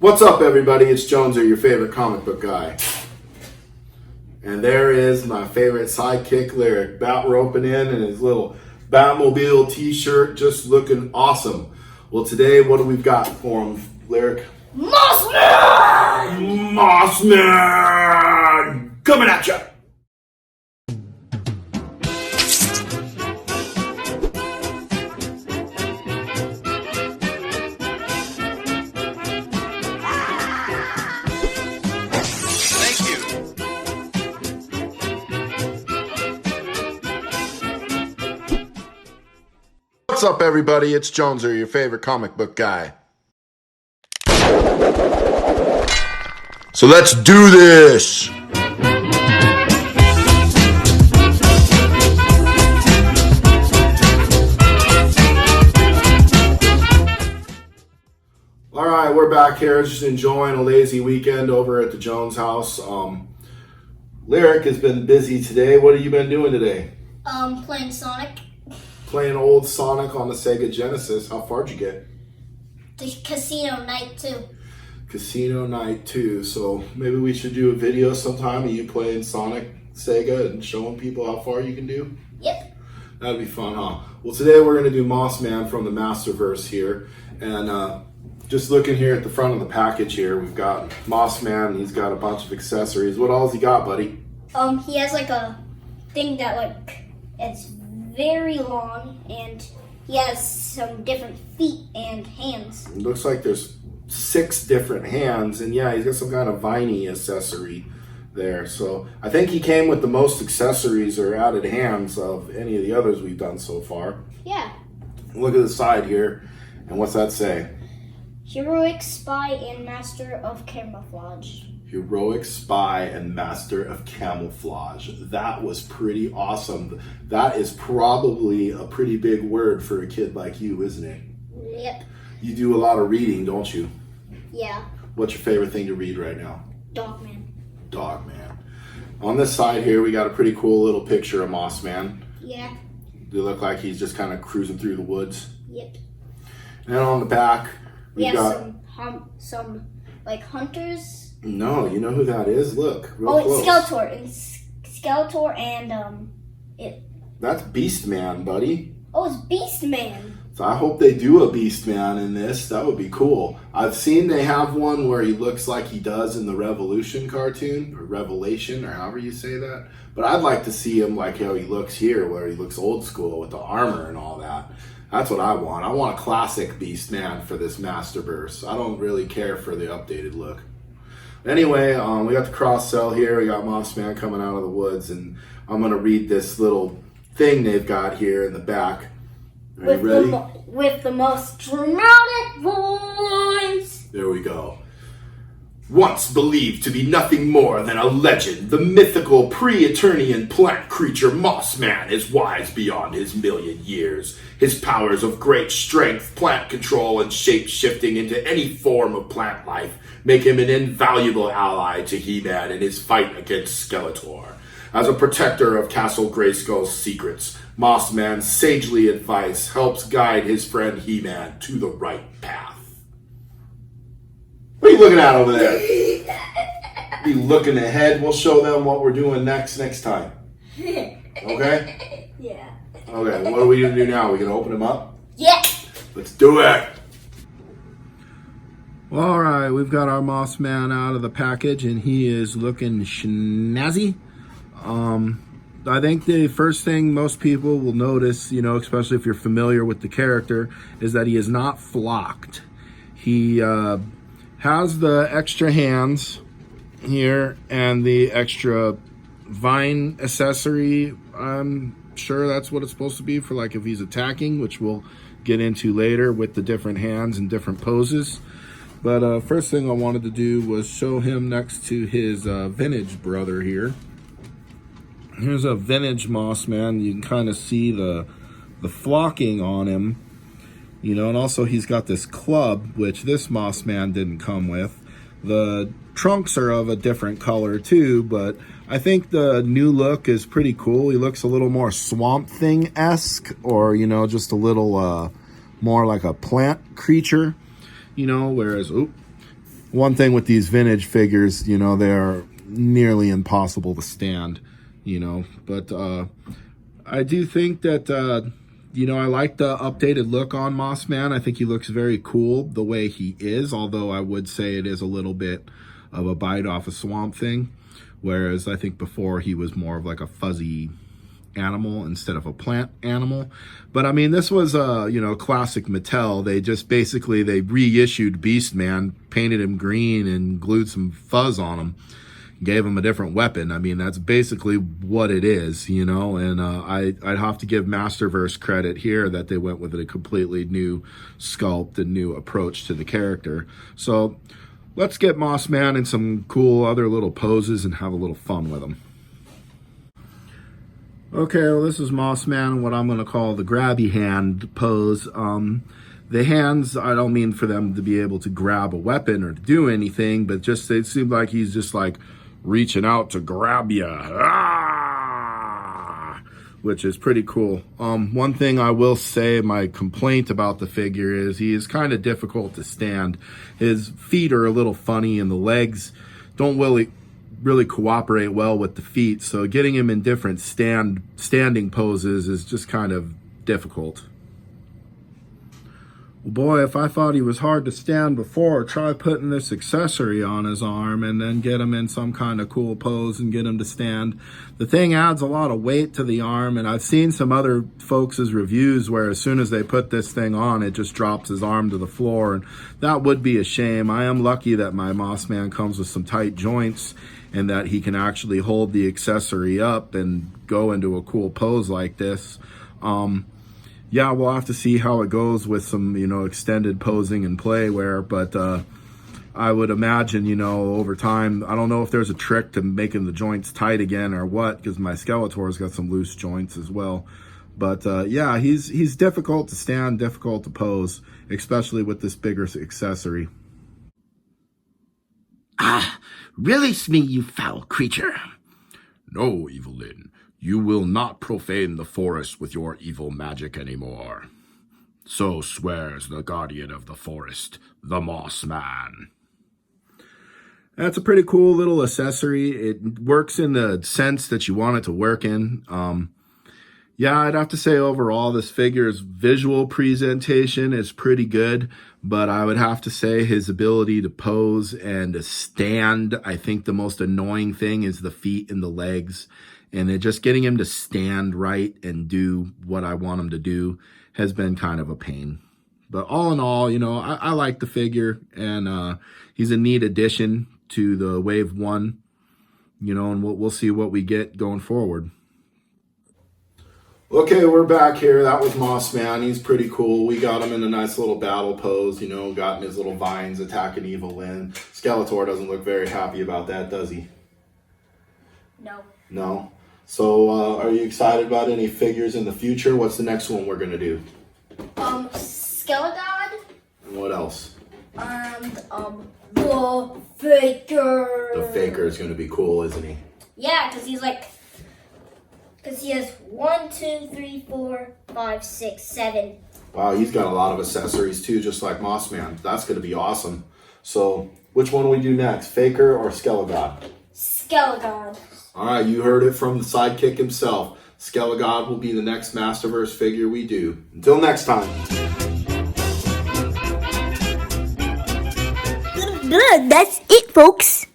What's up, everybody? It's Joneser, your favorite comic book guy. And there is my favorite sidekick, Lyric, bat roping in his little Batmobile t-shirt, just looking awesome. Well, today, what do we got for him, Lyric? Moss Man! Moss Man! Coming at ya! What's up, everybody? It's Joneser, your favorite comic book guy. So let's do this! Alright, we're back here just enjoying a lazy weekend over at the Jones house. Lyric has been busy today. What have you been doing today? Playing Sonic. Playing old Sonic on the Sega Genesis. How far'd you get? The Casino Night 2. Casino Night 2. So maybe we should do a video sometime of you playing Sonic Sega and showing people how far you can do? Yep. That'd be fun, huh? Well, today we're going to do Moss Man from the Masterverse here. And just looking here at the front of the package here, we've got Moss Man. He's got a bunch of accessories. What all's he got, buddy? He has like a thing that it's very long, and he has some different feet and hands. It looks like there's 6 different hands, and yeah, he's got some kind of viney accessory there. So I think he came with the most accessories or added hands of any of the others we've done so far. Yeah. Look at the side here, and what's that say? Heroic Spy and Master of Camouflage. Heroic Spy and Master of Camouflage. That was pretty awesome. That is probably a pretty big word for a kid like you, isn't it? Yep. You do a lot of reading, don't you? Yeah. What's your favorite thing to read right now? Dogman. Dogman. On this side here, we got a pretty cool little picture of Moss Man. Yeah. They look like he's just kind of cruising through the woods. Yep. And then on the back, We we've have got some like hunters. No, you know who that is? Look, real it's close. Skeletor. It's Skeletor and That's Beast Man, buddy. Oh, it's Beast Man. So I hope they do a Beast Man in this. That would be cool. I've seen they have one where he looks like he does in the Revolution cartoon, or Revelation, or however you say that. But I'd like to see him like how he looks here, where he looks old school with the armor and all that. That's what I want. I want a classic Beast Man for this Masterverse. I don't really care for the updated look. Anyway, we got the cross cell here. We got Moss Man coming out of the woods, and I'm going to read this little thing they've got here in the back. Are you ready? With the most dramatic voice. There we go. Once believed to be nothing more than a legend, the mythical pre-Eternian plant creature Moss Man is wise beyond his million years. His powers of great strength, plant control, and shape-shifting into any form of plant life make him an invaluable ally to He-Man in his fight against Skeletor. As a protector of Castle Grayskull's secrets, Moss Man's sagely advice helps guide his friend He-Man to the right path. What are you looking at over there? Be looking ahead. We'll show them what we're doing next time. Okay? Yeah. Okay, what are we going to do now? We going to open them up? Yeah. Let's do it. Well, all right, we've got our Moss Man out of the package, and he is looking snazzy. I think the first thing most people will notice, you know, especially if you're familiar with the character, is that he is not flocked. He has the extra hands here and the extra vine accessory. I'm sure that's what it's supposed to be for, like, if he's attacking, which we'll get into later with the different hands and different poses. But first thing I wanted to do was show him next to his vintage brother here. Here's a vintage Moss Man. You can kind of see the flocking on him, you know, and also he's got this club, which this Moss Man didn't come with. The trunks are of a different color too, but I think the new look is pretty cool. He looks a little more Swamp Thing-esque, or, you know, just a little more like a plant creature, you know, whereas, One thing with these vintage figures, you know, they are nearly impossible to stand, you know. But I do think that, you know, I like the updated look on Moss Man. I think he looks very cool the way he is, although I would say it is a little bit of a bite off a Swamp Thing. Whereas I think before he was more of like a fuzzy animal instead of a plant animal. But I mean, this was you know, classic Mattel. They just basically, they reissued Beast Man, painted him green and glued some fuzz on him, gave him a different weapon. I mean, that's basically what it is, you know. And I'd have to give Masterverse credit here that they went with a completely new sculpt and new approach to the character. So let's get Moss Man in some cool other little poses and have a little fun with him. Okay, well, this is Moss Man, what I'm going to call the grabby hand pose. The hands, I don't mean for them to be able to grab a weapon or to do anything, but just it seemed like he's just like reaching out to grab you, which is pretty cool. One thing I will say, my complaint about the figure is he is kind of difficult to stand. His feet are a little funny and the legs don't really cooperate well with the feet, so getting him in different standing poses is just kind of difficult. Well, boy, if I thought he was hard to stand before, try putting this accessory on his arm and then get him in some kind of cool pose and get him to stand. The thing adds a lot of weight to the arm, and I've seen some other folks' reviews where as soon as they put this thing on, it just drops his arm to the floor, and that would be a shame. I am lucky that my Moss Man comes with some tight joints and that he can actually hold the accessory up and go into a cool pose like this. Yeah, we'll have to see how it goes with some, you know, extended posing and play wear, but I would imagine, you know, over time, I don't know if there's a trick to making the joints tight again or what, because my Skeletor's got some loose joints as well. But yeah, he's difficult to stand, difficult to pose, especially with this bigger accessory. Ah, release me, you foul creature. No, Evelyn, you will not profane the forest with your evil magic anymore. So swears the guardian of the forest, the Moss Man. That's a pretty cool little accessory. It works in the sense that you want it to work in. Yeah, I'd have to say overall this figure's visual presentation is pretty good, but I would have to say his ability to pose and to stand, I think the most annoying thing is the feet and the legs. And just getting him to stand right and do what I want him to do has been kind of a pain. But all in all, you know, I like the figure, and he's a neat addition to the Wave 1, you know, and we'll see what we get going forward. Okay, we're back here. That was Moss Man. He's pretty cool. We got him in a nice little battle pose, you know, got in his little vines attacking Evelyn. Skeletor doesn't look very happy about that, does he? No. No? So, are you excited about any figures in the future? What's the next one we're going to do? Skelegod. And what else? And, the Faker. The Faker is going to be cool, isn't he? Yeah, because he has 1, 2, 3, 4, 5, 6, 7. Wow, he's got a lot of accessories too, just like Moss Man. That's going to be awesome. So, which one do we do next? Faker or Skelegod? Skelegod. All right, you heard it from the sidekick himself. Skelegod will be the next Masterverse figure we do. Until next time. That's it, folks.